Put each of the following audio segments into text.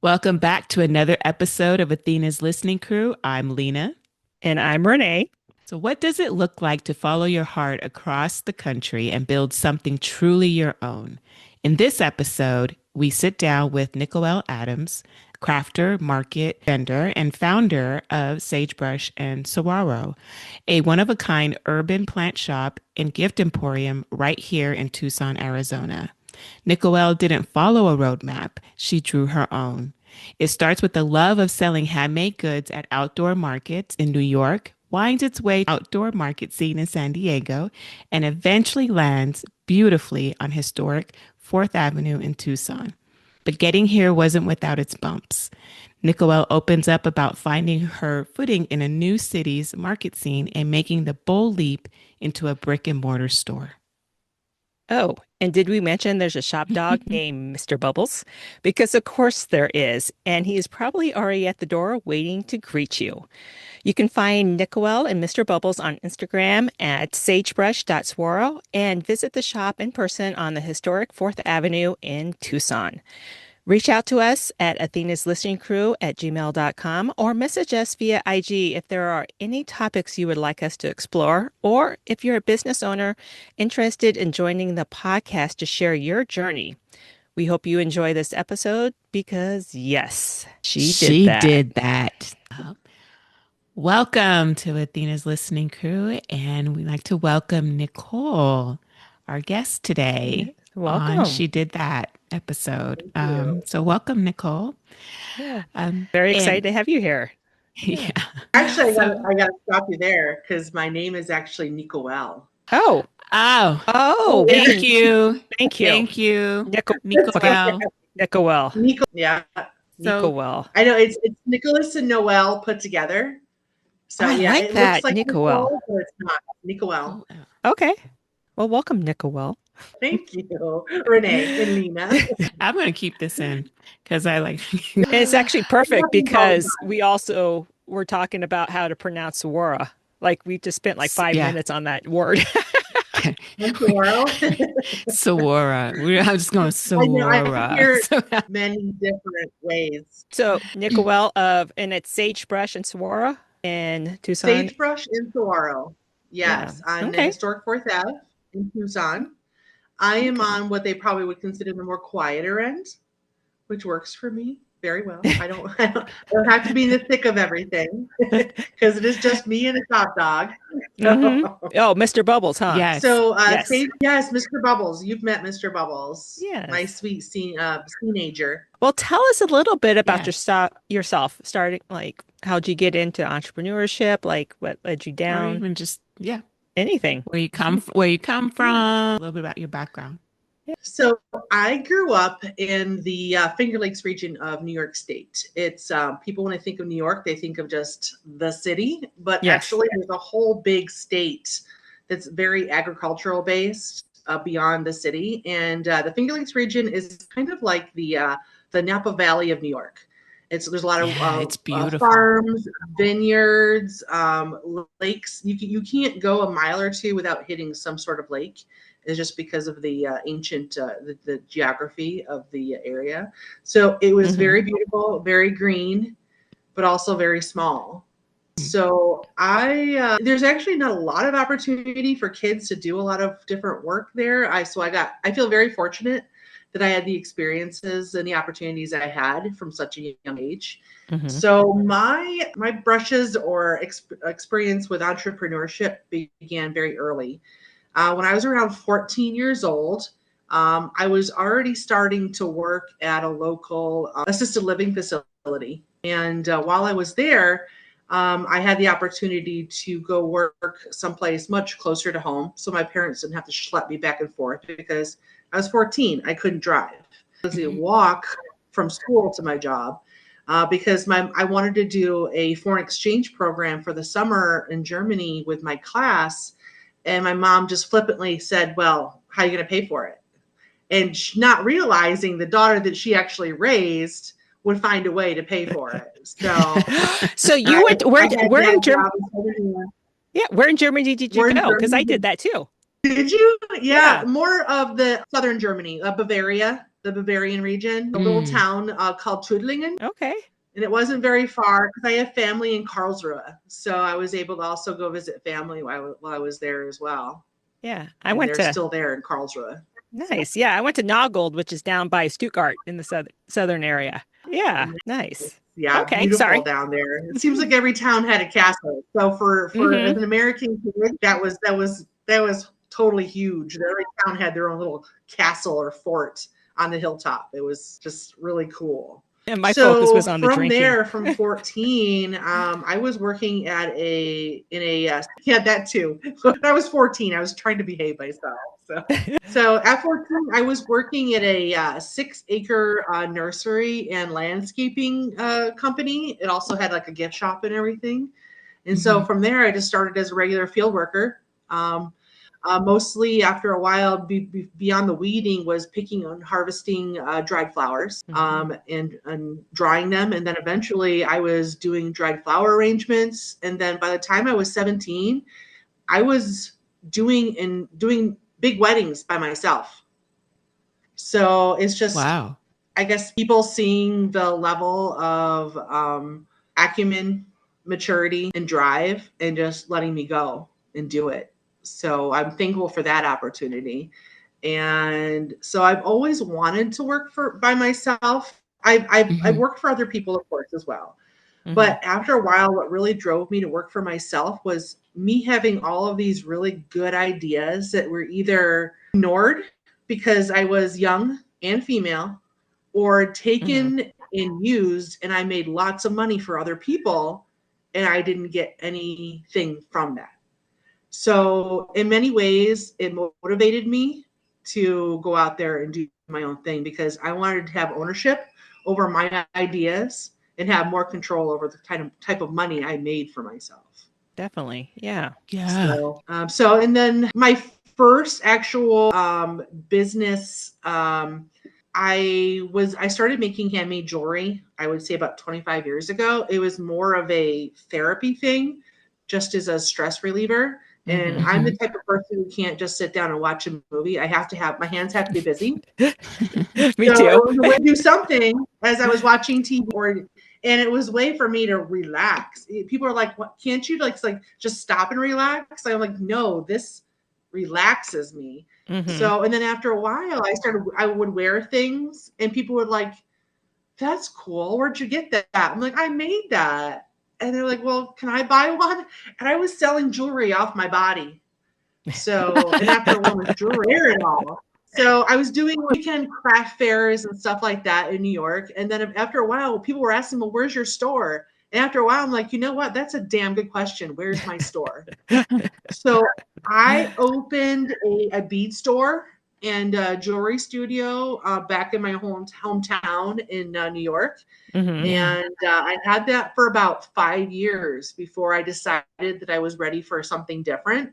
Welcome back to another episode of Athena's Listening Crew. I'm Lina. And I'm Renee. So, what does it look like to follow your heart across the country and build something truly your own? In this episode, we sit down with Nichoel Adams, crafter, market vendor, and founder of Sagebrush and Saguaro, a one-of-a-kind urban plant shop and gift emporium right here in Tucson, Arizona. Nichoël didn't follow a roadmap, she drew her own. It starts with the love of selling handmade goods at outdoor markets in New York, winds its way outdoor market scene in San Diego, and eventually lands beautifully on historic 4th Avenue in Tucson. But getting here wasn't without its bumps. Nichoël opens up about finding her footing in a new city's market scene and making the bold leap into a brick and mortar store. Oh, and did we mention there's a shop dog named Mr. Bubbles? Because of course there is, and he is probably already at the door waiting to greet you. You can find Nichoel and Mr. Bubbles on Instagram at sagebrush.saguaro and visit the shop in person on the historic 4th Avenue in Tucson. Reach out to us at athenaslisteningcrew@gmail.com or message us via IG if there are any topics you would like us to explore, or if you're a business owner interested in joining the podcast to share your journey. We hope you enjoy this episode because, yes, She did that. Welcome to Athena's Listening Crew, and we'd like to welcome Nichoel, our guest today Welcome. on She Did That episode. So welcome, Nichoel. Yeah. Very excited to have you here. Yeah. Actually, I got to stop you there because my name is actually Nichoël. Oh. Thank you. Thank you. Thank you. Nichoël. Yeah. Nichoël. I know it's Nicholas and Noel put together. So I yeah, like it that. looks like Nichoël. But it's not. Nichoël. Okay. Well, welcome, Nichoël. Thank you, Renee and Lina. I'm going to keep this in because I like. It's actually perfect because we also were talking about how to pronounce Saguaro. Like we just spent like 5 minutes on that word. Saguaro. Saguaro. I'm just going Saguaro. I hear many different ways. So Nichoël and it's Sagebrush and Saguaro in Tucson. Sagebrush and Saguaro. Yes, on the historic 4th Ave in Tucson. I am on what they probably would consider the more quieter end, which works for me very well. I don't have to be in the thick of everything because it is just me and a top dog. Mm-hmm. Oh, Mr. Bubbles, huh? Yes. So, yes, Mr. Bubbles. You've met Mr. Bubbles. Yes. My sweet teenager. Well, tell us a little bit about yourself. Starting, like, how'd you get into entrepreneurship? Like, what led you down? Or even just, anything. Where you come from, a little bit about your background. So I grew up in the Finger Lakes region of New York State. It's people, when they think of New York, they think of just the city, but actually there's a whole big state that's very agricultural based beyond the city. And the Finger Lakes region is kind of like the Napa Valley of New York. There's a lot of it's beautiful. Farms, vineyards, lakes. You can't go a mile or two without hitting some sort of lake. It's just because of the ancient the geography of the area. So it was very beautiful, very green, but also very small. So there's actually not a lot of opportunity for kids to do a lot of different work there. I feel very fortunate that I had the experiences and the opportunities I had from such a young age. Mm-hmm. So my brushes or experience with entrepreneurship began very early. When I was around 14 years old, I was already starting to work at a local assisted living facility. And while I was there, I had the opportunity to go work someplace much closer to home. So my parents didn't have to schlep me back and forth because I was 14. I couldn't drive. I was a walk from school to my job because I wanted to do a foreign exchange program for the summer in Germany with my class. And my mom just flippantly said, well, how are you going to pay for it? And not realizing the daughter that she actually raised would find a way to pay for it. So you went, where in Germany? Yeah, where in Germany did you go? Because I did that too. Did you? Yeah, more of the southern Germany, Bavaria. the Bavarian region, a little town called Tudlingen. Okay. And it wasn't very far because I have family in Karlsruhe. So I was able to also go visit family while I was there as well. Yeah. They're still there in Karlsruhe. Nice. Yeah. I went to Nagold, which is down by Stuttgart in the southern area. Yeah. Nice. Yeah, Okay. beautiful Sorry. down there. It seems like every town had a castle. So for as an American kid, that was totally huge. Every town had their own little castle or fort on the hilltop. It was just really cool. And my focus was on the drinking. There, from 14, I was working at that too. When I was 14, I was trying to behave myself. So at 14, I was working at a 6-acre nursery and landscaping company. It also had like a gift shop and everything. And so from there, I just started as a regular field worker. Mostly after a while, beyond the weeding, was picking and harvesting dried flowers and drying them. And then eventually I was doing dried flower arrangements. And then by the time I was 17, I was doing big weddings by myself. So it's just, wow. I guess people seeing the level of acumen, maturity, and drive, and just letting me go and do it. So I'm thankful for that opportunity. And so I've always wanted to work by myself. I've worked for other people, of course, as well. But after a while, what really drove me to work for myself was me having all of these really good ideas that were either ignored because I was young and female, or taken and used, and I made lots of money for other people, and I didn't get anything from that. So in many ways, it motivated me to go out there and do my own thing because I wanted to have ownership over my ideas and have more control over the type of money I made for myself. Definitely. Yeah. Yeah. So and then my first actual business, I started making handmade jewelry, I would say about 25 years ago. It was more of a therapy thing, just as a stress reliever. And I'm the type of person who can't just sit down and watch a movie. My hands have to be busy. Me too. I would do something as I was watching TV, and it was a way for me to relax. People are like, "What? Can't you like just stop and relax?" I'm like, "No, this relaxes me." So, and then after a while, I would wear things, and people would like, "That's cool. Where'd you get that?" I'm like, "I made that." And they're like, "Well, can I buy one?" And I was selling jewelry off my body. So, and after a while, was jewelry and all. So I was doing weekend craft fairs and stuff like that in New York. And then after a while, people were asking, "Well, where's your store?" And after a while, I'm like, you know what? That's a damn good question. Where's my store? So I opened a bead store and a jewelry studio back in my hometown in New York. And I had that for about 5 years before I decided that I was ready for something different.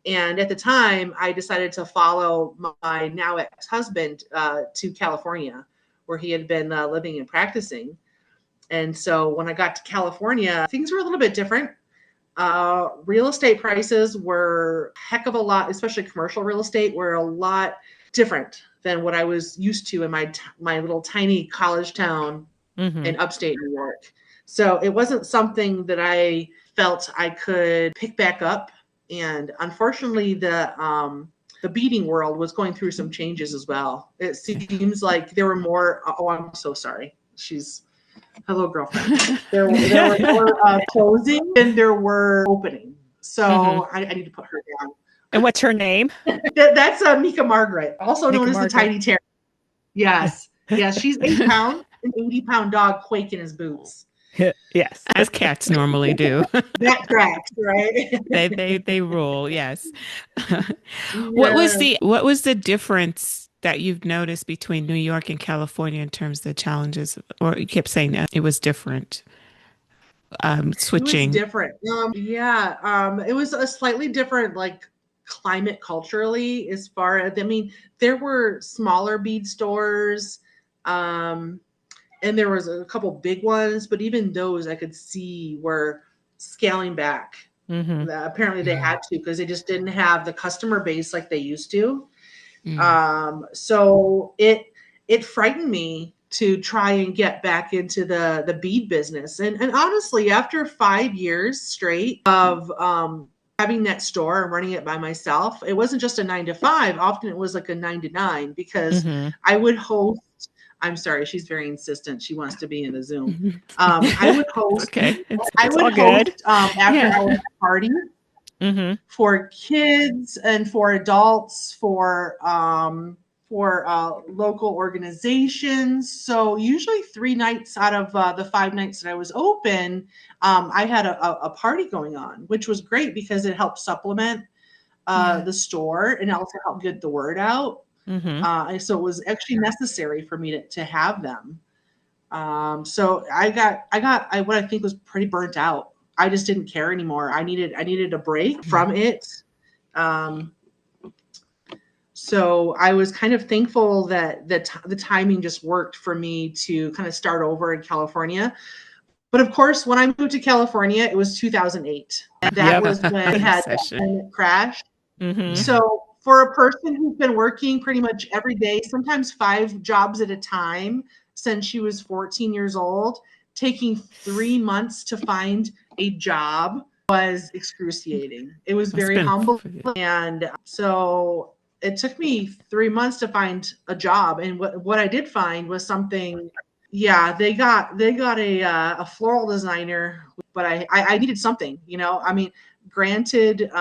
And at the time, I decided to follow my now ex-husband to California, where he had been living and practicing. And so when I got to California, things were a little bit different. Real estate prices were a heck of a lot, especially commercial real estate, were a lot different than what I was used to in my little tiny college town in upstate New York. So it wasn't something that I felt I could pick back up. And unfortunately, the beading world was going through some changes as well. It seems like there were more. Oh, I'm so sorry. Hello, girlfriend. There were more closing than there were opening. So I need to put her down. And what's her name? That's Mika Margaret, also known as the Tiny Terrier. Yes. Yes, she's 8 pounds, an 80-pound dog quake in his boots. Yes. As cats normally do. That tracks, right? They rule, yes. What was the difference that you've noticed between New York and California in terms of the challenges? Or you kept saying that it was different. Switching. It was different. It was a slightly different climate culturally as far as, there were smaller bead stores, and there was a couple big ones, but even those I could see were scaling back. Apparently they had to, because they just didn't have the customer base like they used to. So it frightened me to try and get back into the bead business. And honestly, after 5 years straight of having that store and running it by myself, it wasn't just a 9 to 5. Often it was like a 9 to 9 because I would host. I'm sorry, she's very insistent. She wants to be in the Zoom. I would host. Okay, I would host after hours parties for kids and for adults, for local organizations. So usually 3 nights out of the 5 nights that I was open, I had a party going on, which was great because it helped supplement the store and also helped get the word out. So it was actually necessary for me to have them. So I got what I think was pretty burnt out. I just didn't care anymore. I needed a break from it. So I was kind of thankful that the timing just worked for me to kind of start over in California. But of course, when I moved to California, it was 2008. And that was when we had the crash. So for a person who's been working pretty much every day, sometimes 5 jobs at a time since she was 14 years old, taking 3 months to find a job was excruciating. It was very humble. And so it took me 3 months to find a job. And what I did find was something. Yeah, they got a floral designer, but I needed something, I mean, granted,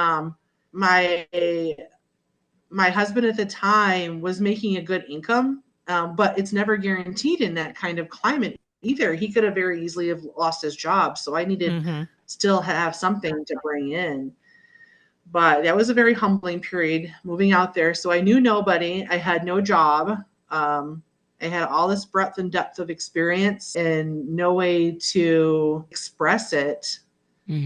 my husband at the time was making a good income, but it's never guaranteed in that kind of climate either. He could have very easily have lost his job. So I needed still have something to bring in. But that was a very humbling period moving out there. So I knew nobody. I had no job. I had all this breadth and depth of experience and no way to express it.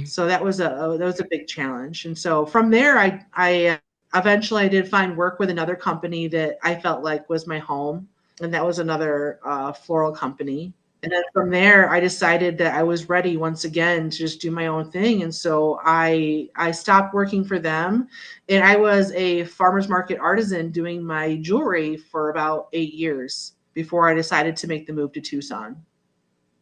So that was a big challenge. And so from there, I eventually did find work with another company that I felt like was my home. And that was another floral company. And then from there, I decided that I was ready once again to just do my own thing. And so I stopped working for them. And I was a farmer's market artisan doing my jewelry for about 8 years before I decided to make the move to Tucson.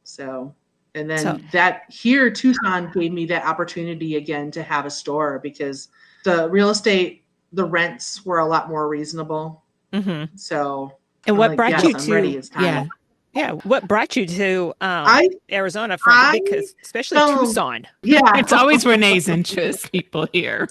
So, and then Tucson gave me that opportunity again to have a store because the real estate, the rents were a lot more reasonable. So, and what brought you I'm to? ready. It's time. Yeah. What brought you to Arizona because especially Tucson? Yeah. It's always Renee's interest, people here.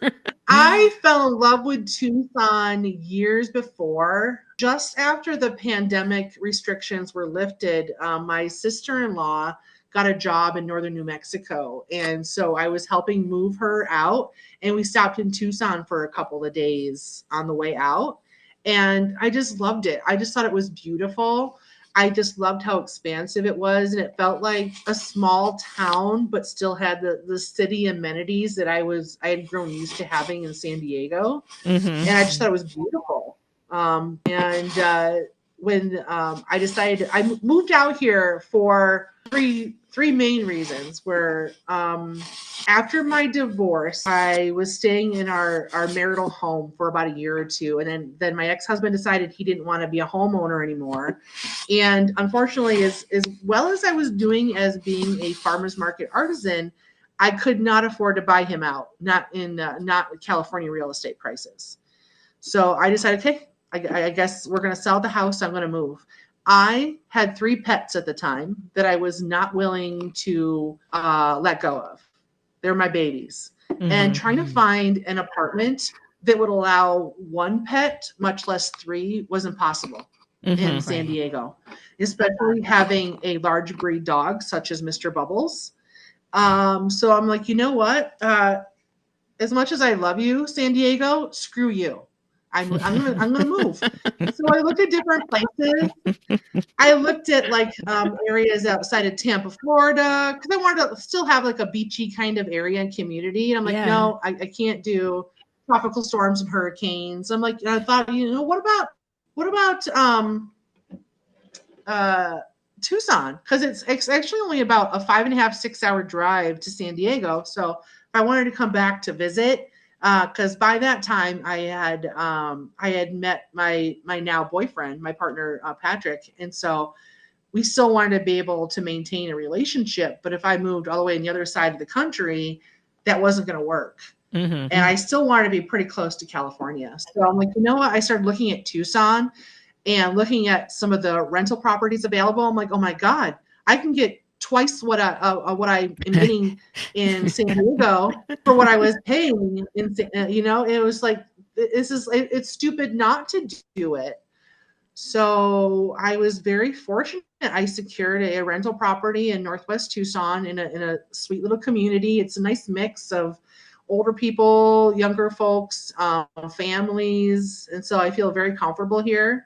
I fell in love with Tucson years before. Just after the pandemic restrictions were lifted, my sister-in-law got a job in northern New Mexico. And so I was helping move her out. And we stopped in Tucson for a couple of days on the way out. And I just loved it. I just thought it was beautiful. I just loved how expansive it was. And it felt like a small town, but still had the city amenities that I had grown used to having in San Diego. And I just thought it was beautiful. When I decided, I moved out here for three main reasons. Where after my divorce, I was staying in our marital home for about a year or two, and then my ex-husband decided he didn't want to be a homeowner anymore. And unfortunately, as well as I was doing as being a farmer's market artisan, I could not afford to buy him out, not California real estate prices. So I decided, okay, I guess we're going to sell the house. I'm going to move. I had 3 pets at the time that I was not willing to let go of. They're my babies. And trying to find an apartment that would allow 1 pet, much less 3, was impossible in San Diego, especially having a large breed dog such as Mr. Bubbles. So I'm like, you know what? As much as I love you, San Diego, screw you. I'm gonna move. So I looked at different places. I looked at areas outside of Tampa, Florida, because I wanted to still have like a beachy kind of area and community. And I'm like, no, I can't do tropical storms and hurricanes. I'm like, I thought, what about Tucson? Because it's actually only about a 5.5, 6 hour drive to San Diego. So if I wanted to come back to visit, Because by that time I had met my now boyfriend, my partner, Patrick. And so we still wanted to be able to maintain a relationship. But if I moved all the way on the other side of the country, that wasn't going to work. Mm-hmm. And I still wanted to be pretty close to California. So I'm like, you know what? I started looking at Tucson and looking at some of the rental properties available. I'm like, oh my God, I can get twice what I am getting in San Diego for what I was paying. It was like, it's stupid not to do it. So I was very fortunate. I secured a rental property in Northwest Tucson in a sweet little community. It's a nice mix of older people, younger folks, families. And so I feel very comfortable here.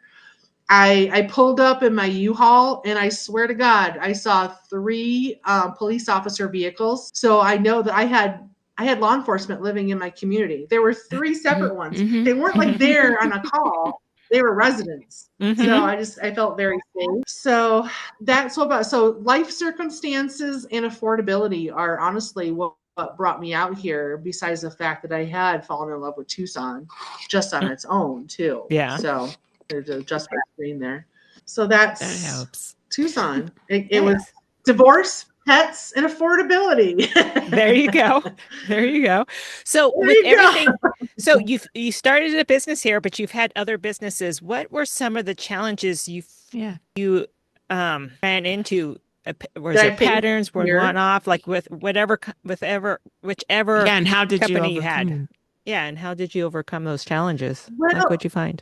I pulled up in my U-Haul, and I swear to God, I saw 3 police officer vehicles. So I know that I had law enforcement living in my community. There were 3 separate ones. They weren't like there on a call. They were residents. Mm-hmm. So I felt very safe. So that's what about, so life circumstances and affordability are honestly what brought me out here, besides the fact that I had fallen in love with Tucson just on its own too. Yeah. So there's just my screen there. So That that's helps. Tucson. It was divorce, pets, and affordability. There you go. There you go. So with everything, so you started a business here, but you've had other businesses. What were some of the challenges you ran into? Was it patterns? Were one off, like with whichever and how did company you had? Yeah, and how did you overcome those challenges? Well, like what'd you find?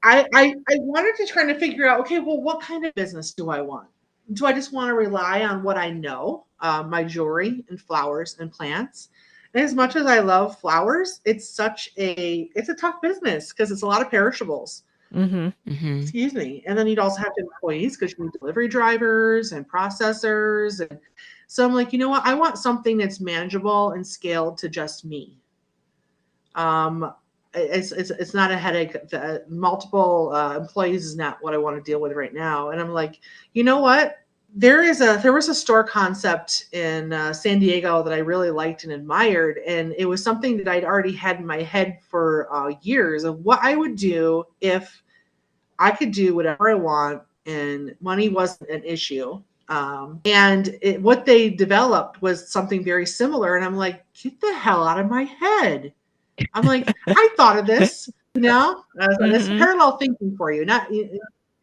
I wanted to try to figure out, okay, well, what kind of business do I want? Do I just want to rely on what I know, my jewelry and flowers and plants? And as much as I love flowers, it's a tough business because it's a lot of perishables. Mm-hmm. Mm-hmm. Excuse me. And then you'd also have employees because you need delivery drivers and processors. And so I'm like, you know what? I want something that's manageable and scaled to just me. It's not a headache. Multiple employees is not what I want to deal with right now. And I'm like, you know what? There was a store concept in San Diego that I really liked and admired. And it was something that I'd already had in my head for years of what I would do if I could do whatever I want and money wasn't an issue. What they developed was something very similar. And I'm like, get the hell out of my head. I'm like, I thought of this, That's parallel thinking for you. Not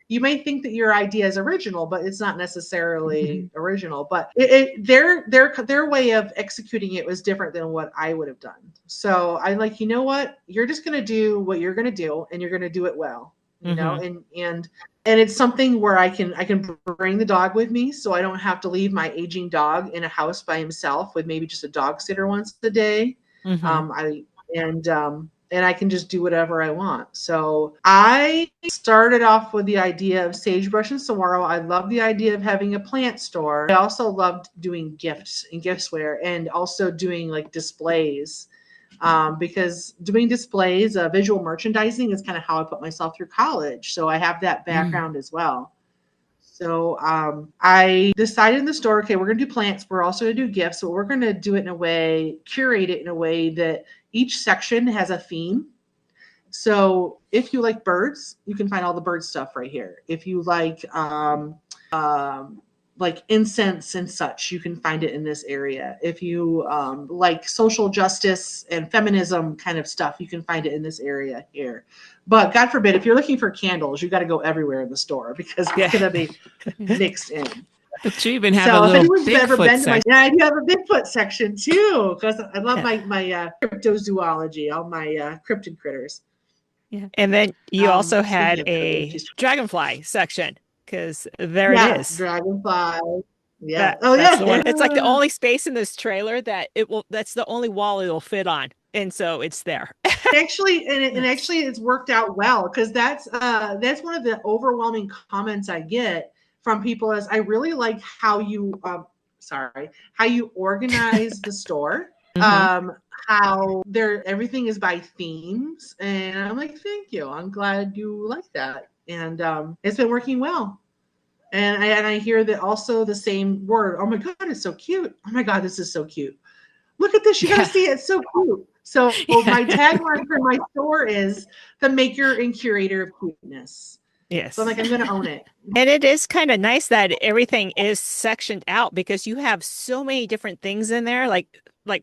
you may think that your idea is original, but it's not necessarily original. But their way of executing it was different than what I would have done. So I'm like, you know what? You're just going to do what you're going to do, and you're going to do it well, and it's something where I can bring the dog with me, so I don't have to leave my aging dog in a house by himself with maybe just a dog sitter once a day. And I can just do whatever I want. So I started off with the idea of Sagebrush and Saguaro. I love the idea of having a plant store. I also loved doing gifts and giftware and also doing like displays. Because doing displays, visual merchandising is kind of how I put myself through college. So I have that background as well. So I decided in the store, okay, we're going to do plants. We're also going to do gifts, but we're going to do it in a way, curate it in a way that each section has a theme. So if you like birds, you can find all the bird stuff right here. If you like incense and such, you can find it in this area. If you like social justice and feminism kind of stuff, you can find it in this area here. But God forbid, if you're looking for candles, you got to go everywhere in the store because it's going to be mixed in. But you even have a little Bigfoot section. I do have a Bigfoot section too, because I love my cryptozoology, all my cryptid critters. Yeah, and then you also had a dragonfly section because there it is. Dragonfly. Yeah. That's the one. It's like the only space in this trailer that that's the only wall it'll fit on. And so it's there. Actually, it's worked out well because that's one of the overwhelming comments I get from people is I really like how you organize the store. How everything is by themes, and I'm like, thank you. I'm glad you like that, and it's been working well. And I hear that also the same word. Oh my God, it's so cute. Oh my God, this is so cute. Look at this. You gotta see it. It's so cute. So Yeah. my tagline for my store is the maker and curator of cuteness. So I'm Yes. like, I'm going to own it. And it is kind of nice that everything is sectioned out because you have so many different things in there. Like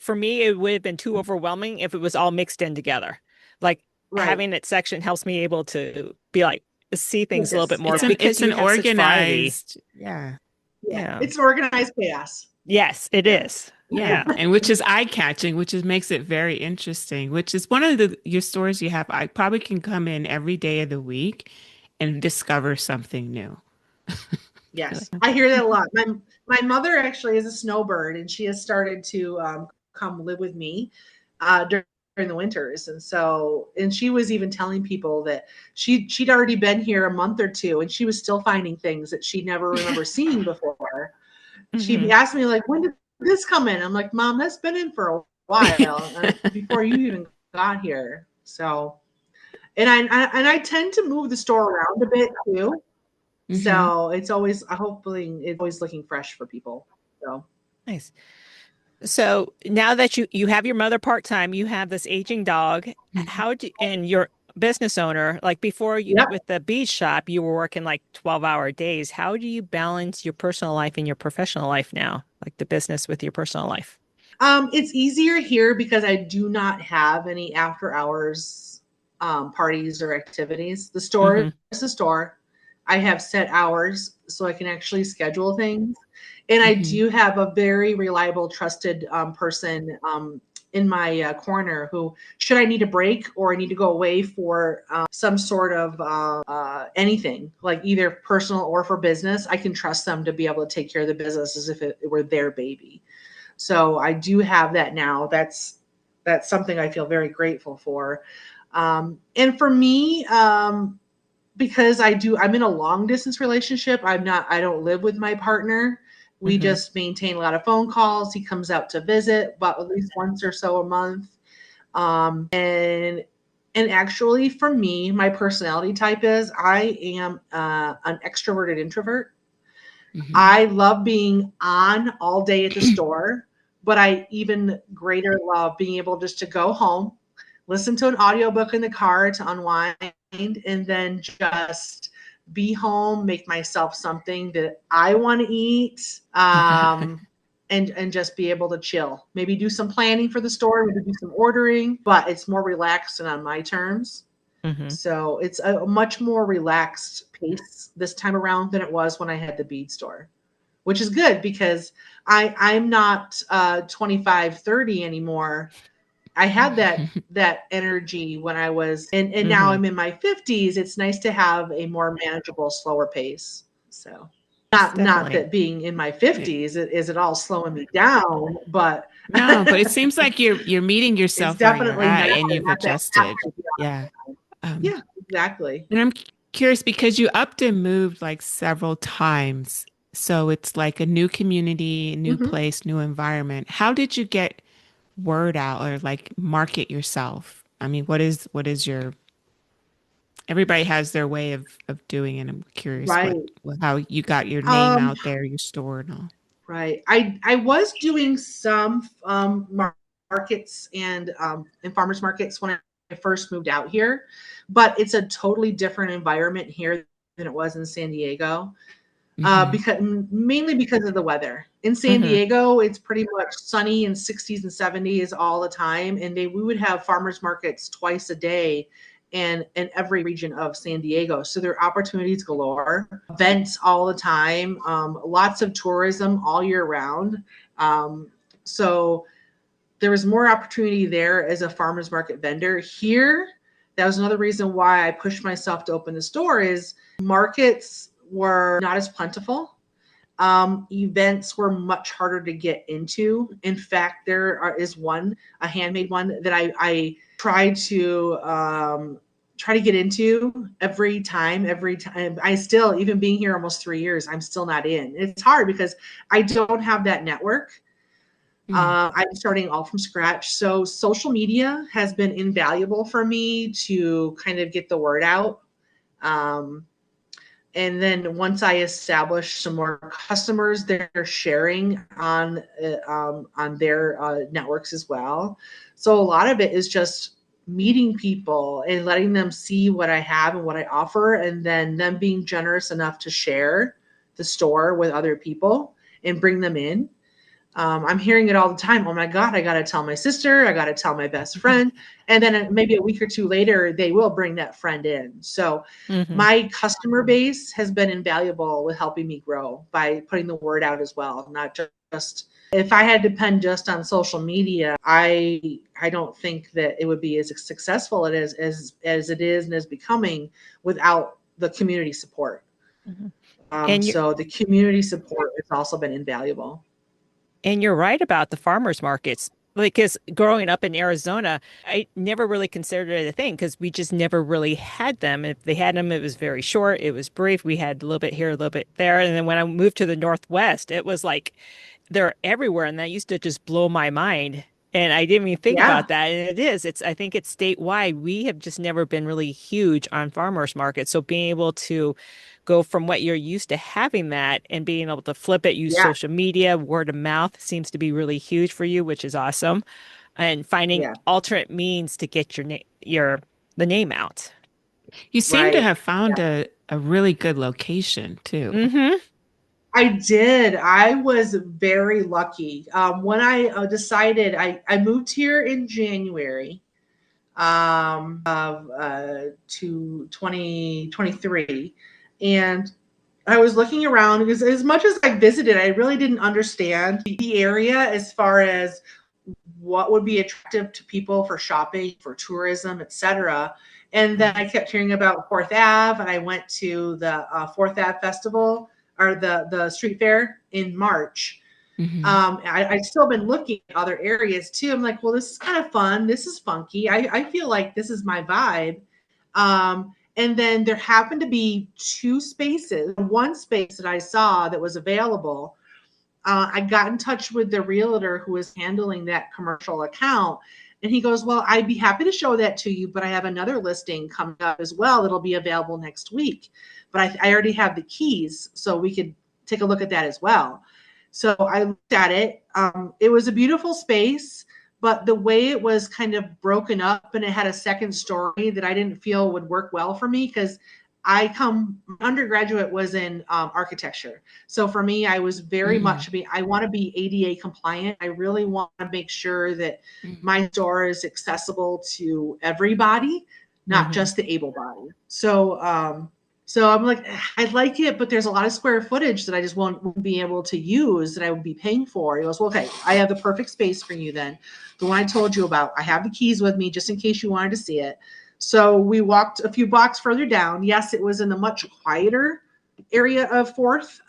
for me, it would have been too overwhelming if it was all mixed in together. Like Right. having it sectioned helps me able to be like see things a little bit Focus. more Yeah. because It's you an have such variety. organized, yeah. Yeah. Yeah. It's organized chaos. Yes, it Yeah. is. Yeah, Yeah. and which is eye-catching, which is makes it very interesting, which is one of your stores you have. I probably can come in every day of the week and discover something new. You're Yes. like, I hear that a lot. My mother actually is a snowbird, and she has started to come live with me during the winters. And she was even telling people that she'd already been here a month or two, and she was still finding things that she never remember seeing before. She Mhm. asked me, like, when did this come in? I'm like, Mom, that's been in for a while before you even got here. So, and I tend to move the store around a bit too. hmm So it's always, hopefully it's always looking fresh for people. So Nice. So now that you have your mother part-time, you have this aging dog, and you're business owner, like before you yep. with the bead shop, you were working like 12-hour days. How do you balance your personal life and your professional life now, like the business with your personal life? It's easier here because I do not have any after hours parties or activities. The store Hmm. is the store. I have set hours so I can actually schedule things. And I hmm do have a very reliable, trusted person in my corner who, should I need a break or I need to go away for some sort of anything, like either personal or for business, I can trust them to be able to take care of the business as if it were their baby. So I do have that now. That's something I feel very grateful for. And for me, because I'm in a long distance relationship. I don't live with my partner. We Hmm. just maintain a lot of phone calls. He comes out to visit, but at least once or so a month. And actually for me, my personality type is I am an extroverted introvert. hmm I love being on all day at the store, but I even greater love being able just to go home, listen to an audiobook in the car to unwind, and then just be home, make myself something that I want to eat, and just be able to chill. Maybe do some planning for the store, maybe do some ordering, but it's more relaxed and on my terms. Hmm. So it's a much more relaxed pace this time around than it was when I had the bead store, which is good because I'm not 25, 30 anymore. I had that energy when I was, and now Hmm. I'm in my 50s. It's nice to have a more manageable, slower pace. So Yes, not definitely. that being in my Yeah. 50s is it all slowing me down, but No, but it seems like you're meeting it's yourself where you're definitely at nice and to you've have that adjusted. after. Yeah. Um, Yeah, exactly. and I'm curious because you upped and moved like several times. So it's like a new community, new Hmm. place, new environment. How did you get word out or like market yourself? I mean, what is your everybody has their way of doing it. I'm curious Right. how you got your name Um, out there, your store and all. Right. I was doing some markets and farmers markets when I first moved out here, but it's a totally different environment here than it was in San Diego. hmm Because mainly because of the weather. In San Hmm. Diego, it's pretty much sunny and 60s and 70s all the time, and we would have farmers markets twice a day and in every region of San Diego. So there are opportunities galore, events all the time, lots of tourism all year round. So there was more opportunity there as a farmers market vendor. Here, that was another reason why I pushed myself to open the store is markets were not as plentiful. Events were much harder to get into. In fact, is one, a handmade one that I try to get into every time. I still, even being here almost 3 years, I'm still not in. It's hard because I don't have that network. mm I'm starting all from scratch. So social media has been invaluable for me to kind of get the word out. Um, And then once I establish some more customers, they're sharing on their networks as well. So a lot of it is just meeting people and letting them see what I have and what I offer, and then them being generous enough to share the store with other people and bring them in. I'm hearing it all the time. Oh my God, I got to tell my sister. I got to tell my best friend. And then maybe a week or two later, they will bring that friend in. So my customer base has been invaluable with helping me grow by putting the word out as well. Not just if I had to depend just on social media, I don't think that it would be as successful as it is and is becoming without the community support. So the community support has also been invaluable. And you're right about the farmers markets. Because growing up in Arizona, I never really considered it a thing because we just never really had them. If they had them, it was very short, it was brief. We had a little bit here, a little bit there. And then when I moved to the Northwest, it was like they're everywhere. And that used to just blow my mind. And I didn't even think Yeah. about that. And it is. I think it's statewide. We have just never been really huge on farmers markets. So being able to go from what you're used to having that and being able to flip it, use Yeah. social media, word of mouth seems to be really huge for you, which is awesome. And finding Yeah. alternate means to get the name out. You seem to Right. have found a really good location too. Mm-hmm. I did. I was very lucky. When I decided, I moved here in January of to 2023. And I was looking around because as much as I visited, I really didn't understand the area as far as what would be attractive to people for shopping, for tourism, etc. And then I kept hearing about Fourth Ave, and I went to the Fourth Ave Festival or the street fair in March. Mm-hmm. I've still been looking at other areas too. I'm like, well, this is kind of fun. This is funky. I feel like this is my vibe. And then there happened to be two spaces. One space that I saw that was available. I got in touch with the realtor who was handling that commercial account. And he goes, well, I'd be happy to show that to you, but I have another listing coming up as well that'll be available next week. But I already have the keys, so we could take a look at that as well. So I looked at it. It was a beautiful space, but the way it was kind of broken up and it had a second story that I didn't feel would work well for me because undergraduate was in architecture. So for me, I was very much, I want to be ADA compliant. I really want to make sure that my store is accessible to everybody, not just the able body. So I'm like, I like it, but there's a lot of square footage that I just won't be able to use that I would be paying for. He goes, well, okay, I have the perfect space for you then. The one I told you about. I have the keys with me just in case you wanted to see it. So we walked a few blocks further down. Yes, it was in a much quieter area of Fourth.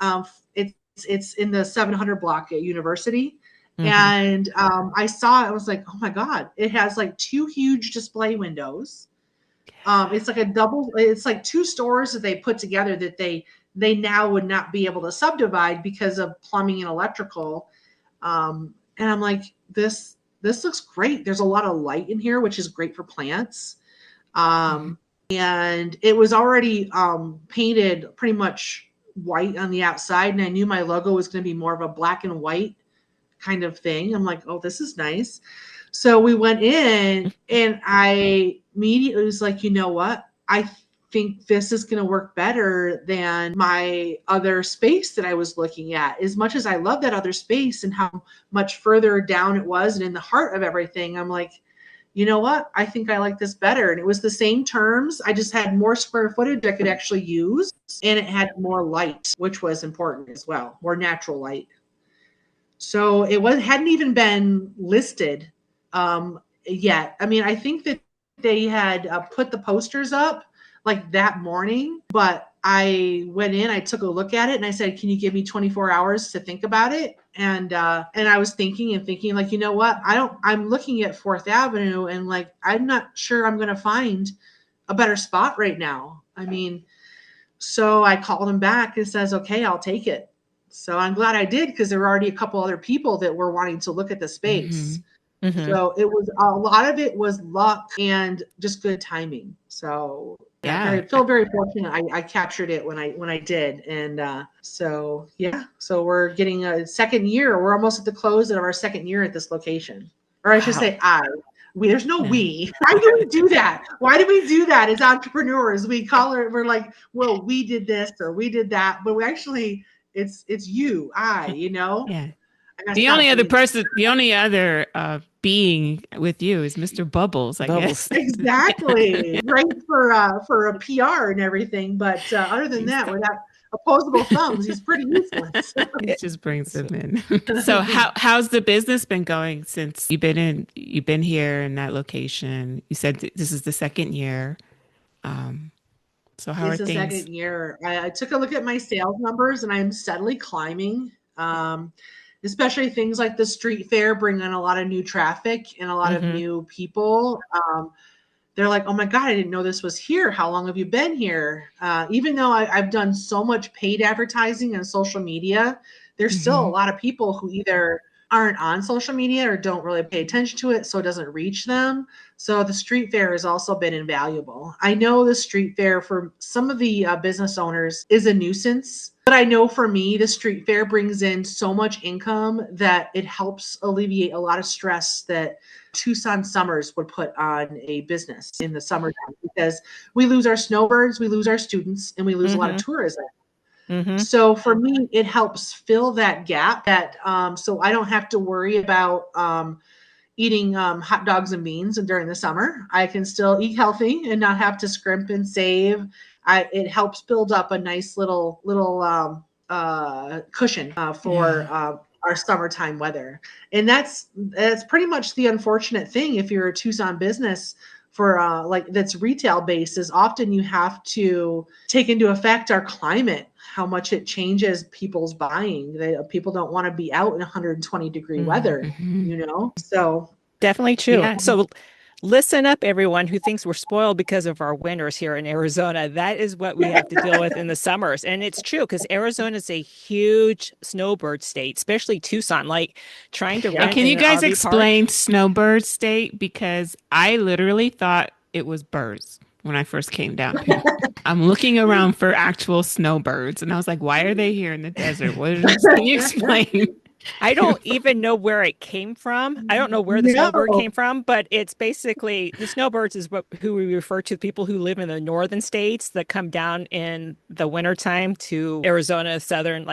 It's in the 700 block at University. And I saw it. I was like, oh my God, it has like two huge display windows. It's like two stores that they put together that they now would not be able to subdivide because of plumbing and electrical. And I'm like, this looks great. There's a lot of light in here, which is great for plants. And it was already painted pretty much white on the outside. And I knew my logo was going to be more of a black and white kind of thing. I'm like, oh, this is nice. So we went in and I immediately was like, you know what? I think this is going to work better than my other space that I was looking at. As much as I love that other space and how much further down it was and in the heart of everything, I'm like, you know what? I think I like this better. And it was the same terms. I just had more square footage I could actually use, and it had more light, which was important as well, more natural light. So hadn't even been listed yet. I mean, I think that they had put the posters up like that morning, but I went in, I took a look at it, and I said, "Can you give me 24 hours to think about it?" And I was thinking, like, you know what? I'm looking at Fourth Avenue, and like, I'm not sure I'm going to find a better spot right now. I mean, so I called him back and says, "Okay, I'll take it." So I'm glad I did because there were already a couple other people that were wanting to look at the space. So it was a lot of it was luck and just good timing. So Yeah. Feel very fortunate. I captured it when I did, and so yeah. So we're getting a second year. We're almost at the close of our second year at this location, or I should Wow. say, we. There's no Yeah. we. Why do we do that? Why do we do that as entrepreneurs? We call it. We're like, well, we did this or we did that, but we actually, it's you, You know. Yeah. I gotta The stop only other doing that. person, the only other being with you is Mr. Bubbles, I Bubbles. guess. Exactly. Great for a PR and everything, but other than He's that, without opposable thumbs, he's pretty useless. It just brings them in. So how's the business been going since you've been here in that location? You said this is the second year. Um, so how are It's the things? second year. I took a look at my sales numbers, and I'm steadily climbing. Especially things like the street fair bring in a lot of new traffic and a lot of Mm-hmm. new people. They're like, oh my God, I didn't know this was here. How long have you been here? Even though I've done so much paid advertising and social media, there's still a Mhm. lot of people who either aren't on social media or don't really pay attention to it, so it doesn't reach them. So the street fair has also been invaluable. I know the street fair for some of the business owners is a nuisance, but I know for me, the street fair brings in so much income that it helps alleviate a lot of stress that Tucson summers would put on a business in the summertime, because we lose our snowbirds, we lose our students, and we lose a lot of Mm-hmm. tourism. Mm-hmm. So for me, it helps fill that gap, that so I don't have to worry about eating hot dogs and beans during the summer. I can still eat healthy and not have to scrimp and save. It helps build up a nice little cushion for Yeah. our summertime weather. And that's pretty much the unfortunate thing if you're a Tucson business for like that's retail based, is often you have to take into effect our climate, how much it changes people's buying. People don't want to be out in 120-degree weather, Mhm. you know? So Definitely true. Yeah. So listen up, everyone who thinks we're spoiled because of our winters here in Arizona. That is what we have to deal with in the summers. And it's true because Arizona is a huge snowbird state, especially Tucson. Like trying to And yeah. rent can in you an guys RV park. explain snowbird state? Because I literally thought it was birds when I first came down here. I'm looking around for actual snowbirds, and I was like, why are they here in the desert? What is, can you explain? I don't even know where it came from. I don't know where the snowbird No. came from, but it's basically the snowbirds is what who we refer to people who live in the northern states that come down in the wintertime to Arizona, southern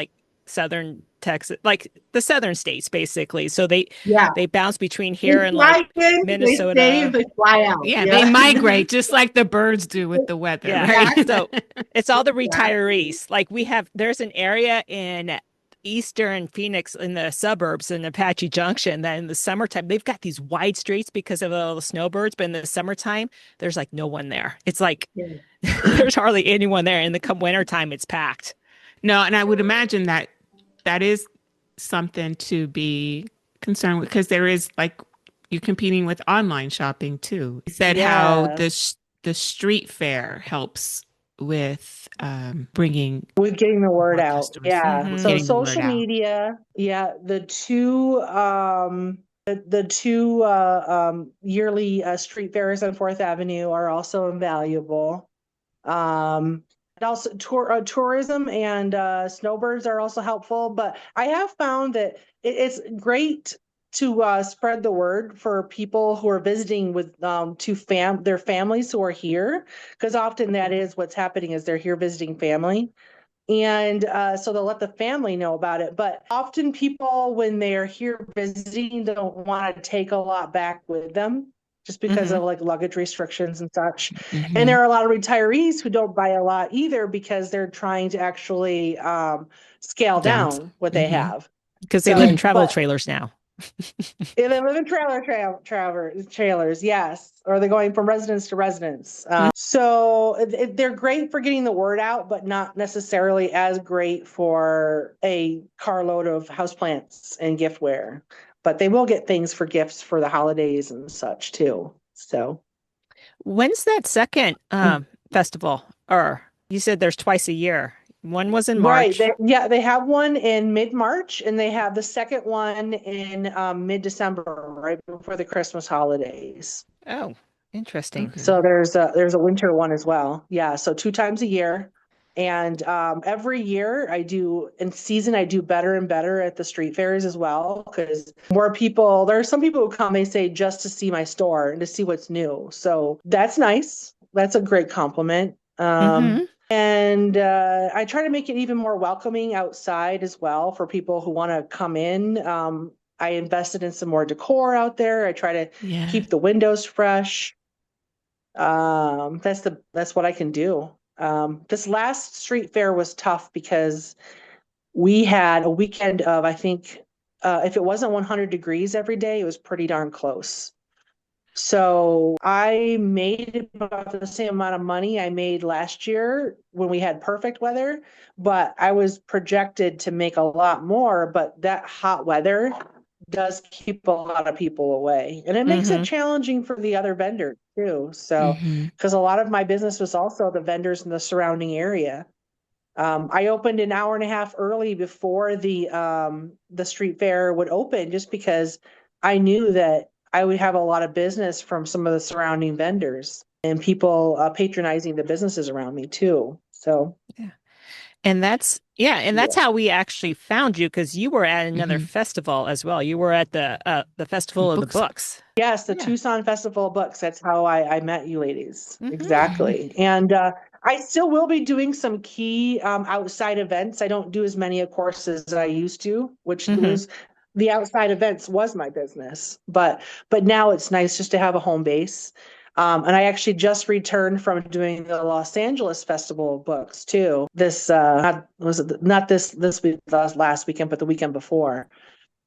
Texas, like the southern states basically. So Yeah. they bounce between They here and fly like in, they stay, Minnesota. they fly out. Yeah, they Yeah. migrate just like the birds do with the weather, Yeah. right? So it's all the Exactly. retirees. Like there's an area in eastern Phoenix in the suburbs in Apache Junction that in the summertime they've got these wide streets because of all the snowbirds, but in the summertime there's like no one there. It's like Yeah. there's hardly anyone there. In the come wintertime, it's packed. No, and I would imagine that that is something to be concerned with because there is like you're competing with online shopping too. You said how Yes, the street fair helps with bringing with getting the word more out. customers, Yeah. Hmm. So getting the word social out. media, yeah, the two yearly street fairs on Fourth Avenue are also invaluable. And also tourism and snowbirds are also helpful, but I have found that it's great to spread the word for people who are visiting with their families who are here, because often that is what's happening, is they're here visiting family. And so they'll let the family know about it. But often people, when they're here visiting, don't want to take a lot back with them just because Hmm. of like luggage restrictions and such. And Hmm. there are a lot of retirees who don't buy a lot either because they're trying to actually scale Down. down what they Hmm. have. Because they live in So, travel but trailers now. yeah, they live in trailers, yes, or they're going from residence to residence. So they're great for getting the word out, but not necessarily as great for a carload of houseplants and giftware. But they will get things for gifts for the holidays and such too. So When's that second festival? Or you said there's twice a year. One was in right, March. they have one in mid-March, and they have the second one in mid-December, right before the Christmas holidays. Oh. Interesting. Okay. So there's a winter one as well. Yeah, so 2 times a year. And every year in season, I do better and better at the street fairs as well, because more people, there are some people who come, they say, just to see my store and to see what's new. So that's nice. That's a great compliment. Mm-hmm. And I try to make it even more welcoming outside as well for people who want to come in. I invested in some more decor out there. I try to Yeah. keep the windows fresh. That's what I can do. This last street fair was tough because we had a weekend of, I think, if it wasn't 100 degrees every day, it was pretty darn close. So I made about the same amount of money I made last year when we had perfect weather, but I was projected to make a lot more, but that hot weather does keep a lot of people away. And it makes it Mm-hmm. challenging for the other vendors too. So, Mhm. because a lot of my business was also the vendors in the surrounding area. I opened an hour and a half early before the street fair would open, just because I knew that I would have a lot of business from some of the surrounding vendors and people patronizing the businesses around me too. So, Yeah. And that's yeah. how we actually found you, because you were at another Mhm. festival as well. You were at the Festival of the Books. Books. Yes, the Yeah. Tucson Festival of Books. That's how I met you ladies. Mm-hmm. Mhm. Exactly. And I still will be doing some key outside events. I don't do as many, of course, as I used to, which Mm-hmm. was the outside events was my business. But now it's nice just to have a home base. And I actually just returned from doing the Los Angeles Festival of Books too. This not this week, last weekend, but the weekend before.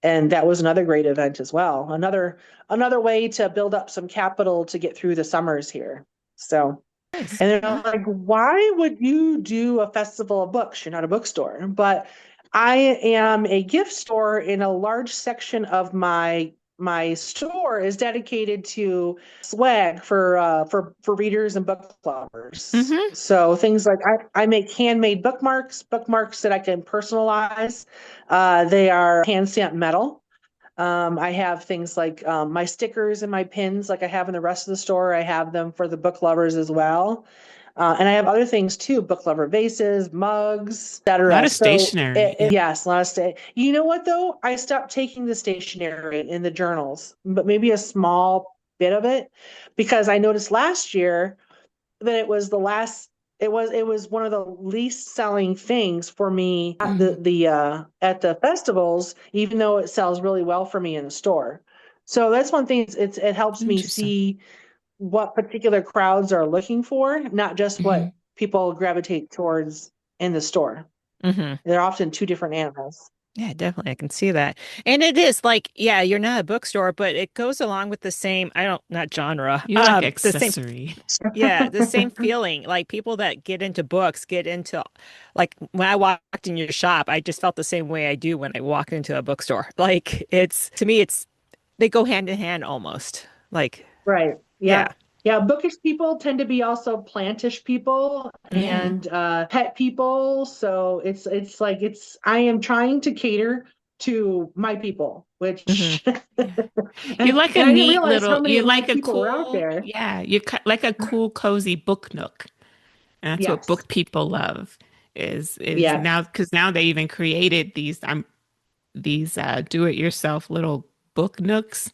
And that was another great event as well. Another way to build up some capital to get through the summers here. So, Nice. and they're Huh? like, why would you do a festival of books? You're not a bookstore. But I am a gift store, in a large section of my store is dedicated to swag for readers and book lovers. Mm-hmm. So things like I make handmade bookmarks that I can personalize. They are hand stamped metal. I have things like my stickers and my pins, like I have in the rest of the store. I have them for the book lovers as well. And I have other things too, book lover vases, mugs, A lot etc. of So stationery. yes, last day. You know what though? I stopped taking the stationery in the journals, but maybe a small bit of it, because I noticed last year that it was one of the least selling things for me at Mhm. the festivals, even though it sells really well for me in the store. So that's one thing. It helps me Interesting. see what particular crowds are looking for, not just Mhm. what people gravitate towards in the store. Mm-hmm. They're often two different animals. Yeah, definitely. I can see that. And it is like, yeah, you're not a bookstore, but it goes along with the same, not genre, You like the same, accessory. yeah, the same feeling. Like people that get into books get into, like when I walked in your shop, I just felt the same way I do when I walk into a bookstore. Like to me, they go hand in hand almost. Like, Right. yeah. Yeah. Yeah. Bookish people tend to be also plantish people Mm-hmm. Yeah. and pet people. So I am trying to cater to my people, Mm-hmm. which Yeah. and You like a I didn't neat realize how little, many you of my like a people were out cool, there. yeah, like a cool, cozy book nook. And that's what Yes. book people love is Yes. now, because now they even created these do-it-yourself little book nooks.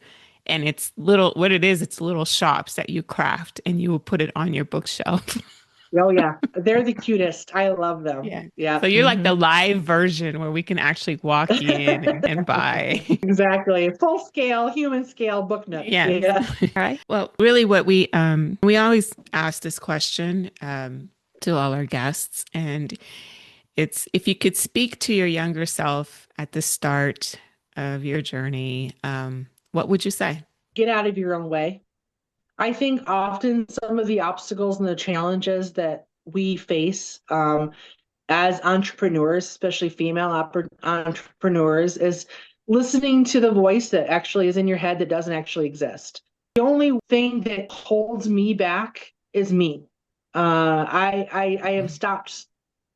And it's little, what it is, it's little shops that you craft and you will put it on your bookshelf. Oh yeah. They're the cutest. I love them. Yeah. Yeah. So you're like Mm-hmm. the live version where we can actually walk in and buy. Exactly. Full scale, human scale book nook. Yes. Yeah. All right. Well, really what we always ask this question to all our guests, and it's if you could speak to your younger self at the start of your journey, what would you say? Get out of your own way. I think often some of the obstacles and the challenges that we face as entrepreneurs, especially female entrepreneurs, is listening to the voice that actually is in your head that doesn't actually exist. The only thing that holds me back is me. I have stopped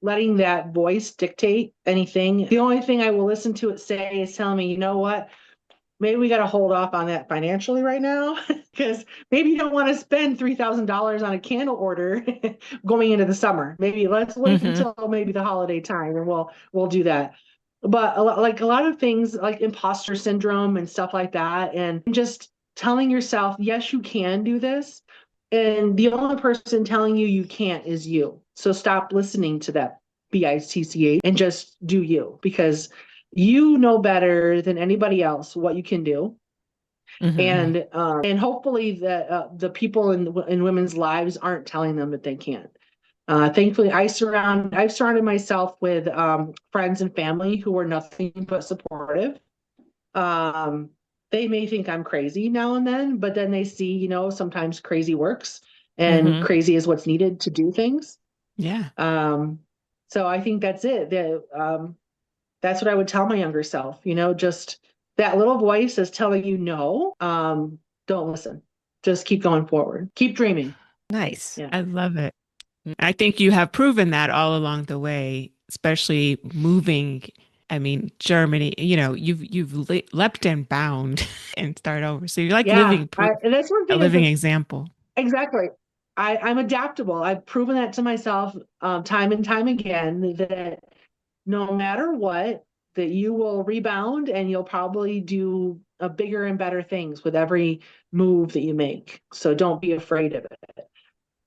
letting that voice dictate anything. The only thing I will listen to it say is telling me, you know what? maybe we got to hold off on that financially right now because maybe you don't want to spend $3,000 on a candle order going into the summer. Maybe let's wait Mm-hmm. until maybe the holiday time and we'll do that. But a lot of things like imposter syndrome and stuff like that, and just telling yourself, yes, you can do this. And the only person telling you can't is you. So stop listening to that BITCH and just do you, because you know better than anybody else what you can do. Mm-hmm. And hopefully the people in women's lives aren't telling them that they can't. Thankfully, I've surrounded myself with friends and family who are nothing but supportive. Um, they may think I'm crazy now and then, but then they see, sometimes crazy works and Mm-hmm. crazy is what's needed to do things. Yeah. So I think that's it. That's what I would tell my younger self, just that little voice is telling you no, don't listen. Just keep going forward. Keep dreaming. Nice. Yeah. I love it. I think you have proven that all along the way, especially moving. I mean, Germany, you've leapt and bound and start over. So you're like Yeah. living proof, And that's one a thing living example. exactly. I'm adaptable. I've proven that to myself time and time again that no matter what, that you will rebound and you'll probably do a bigger and better things with every move that you make. So don't be afraid of it.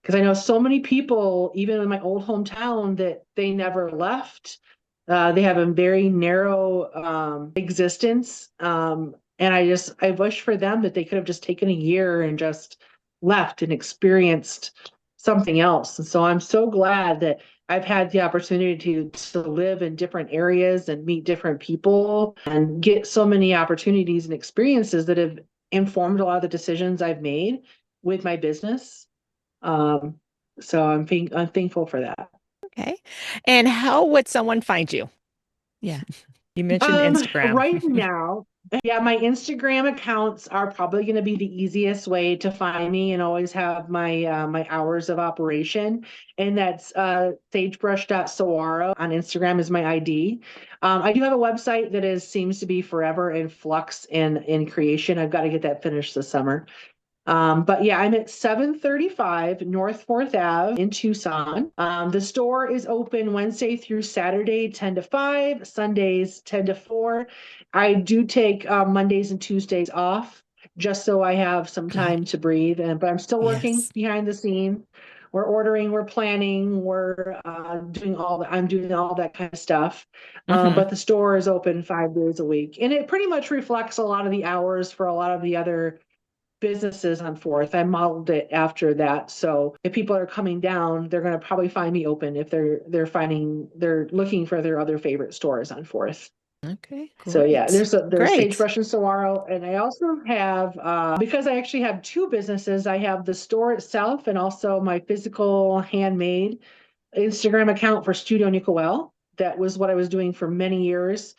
Because I know so many people, even in my old hometown, that they never left. They have a very narrow existence. And I wish for them that they could have just taken a year and just left and experienced something else. And so I'm so glad that I've had the opportunity to live in different areas and meet different people and get so many opportunities and experiences that have informed a lot of the decisions I've made with my business. Um, so I'm thankful for that. Okay. And how would someone find you? Yeah. You mentioned Instagram. Right now, yeah, my Instagram accounts are probably going to be the easiest way to find me and always have my hours of operation. And that's sagebrush.saguaro on Instagram is my ID. I do have a website that seems to be forever in flux and in creation. I've got to get that finished this summer. But yeah, I'm at 735 North 4th Ave in Tucson. The store is open Wednesday through Saturday, 10 to 5, Sundays, 10 to 4. I do take Mondays and Tuesdays off just so I have some Good. time to breathe. But I'm still working Yes. behind the scene. We're ordering, we're planning, we're I'm doing all that kind of stuff. Mm-hmm. But the store is open 5 days a week. And it pretty much reflects a lot of the hours for a lot of the other businesses on Fourth. I modeled it after that. So if people are coming down, they're going to probably find me open if they're looking for their other favorite stores on Fourth. Okay, So yeah, great. there's Great. Sagebrush and Saguaro, and I also have because I actually have two businesses. I have the store itself and also my physical handmade Instagram account for Studio Nichoël. That was what I was doing for many years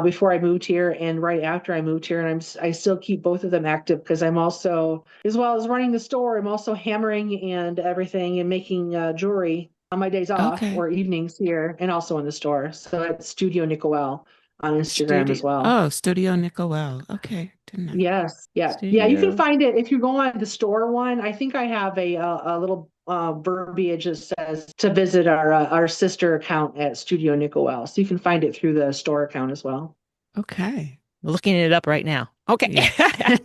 before I moved here and right after I moved here. And I still keep both of them active because I'm also, as well as running the store, I'm also hammering and everything and making jewelry on my days off Okay. or evenings here and also in the store. So that's Studio Nichoël on Instagram as Studio. well. Oh, Studio Nichoel. Okay. Didn't know. Yes. Yeah. Yeah. You can Studio. find it if you go on the store one. I think I have a little verbiage that says to visit our sister account at Studio Nichoël. So you can find it through the store account as well. Okay. Looking it up right now. Okay. Yeah.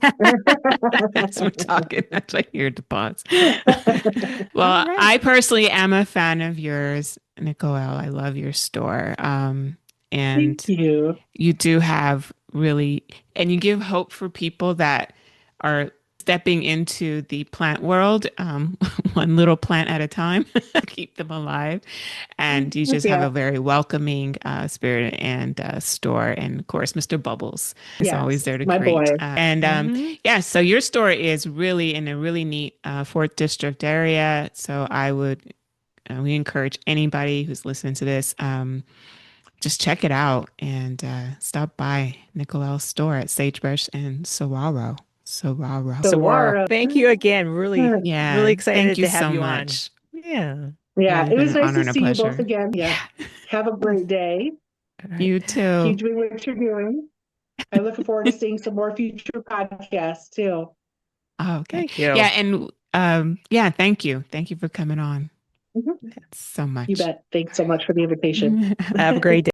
As we're talking, that's why I hear the pause. All Well, right. I personally am a fan of yours, Nichoel. I love your store. Thank And you. you do have really, and you give hope for people that are stepping into the plant world, one little plant at a time, keep them alive. And you just have Yeah. a very welcoming spirit and store. And of course, Mr. Bubbles is always Yes. there to My greet. boy. Mm-hmm. Yeah, so your store is really in a really neat Fourth District area. So we encourage anybody who's listening to this. Just check it out and stop by Nichoel's store at Sagebrush and Saguaro. Saguaro. Saguaro. Saguaro. Thank you again. Really, really Yeah. Thank excited you to have so you on. much. Yeah. Yeah, Yeah. it's It been was an nice honor to and a see you both pleasure. again. Yeah. Yeah. Have a great day. All right. You Keep too. doing what you're doing. I'm looking forward to seeing some more future podcasts too. Oh, okay. Thank you. Yeah, and yeah, thank you. Thank you for coming on. Mhm. So much. You bet. Thanks so much for the invitation. Have a great day.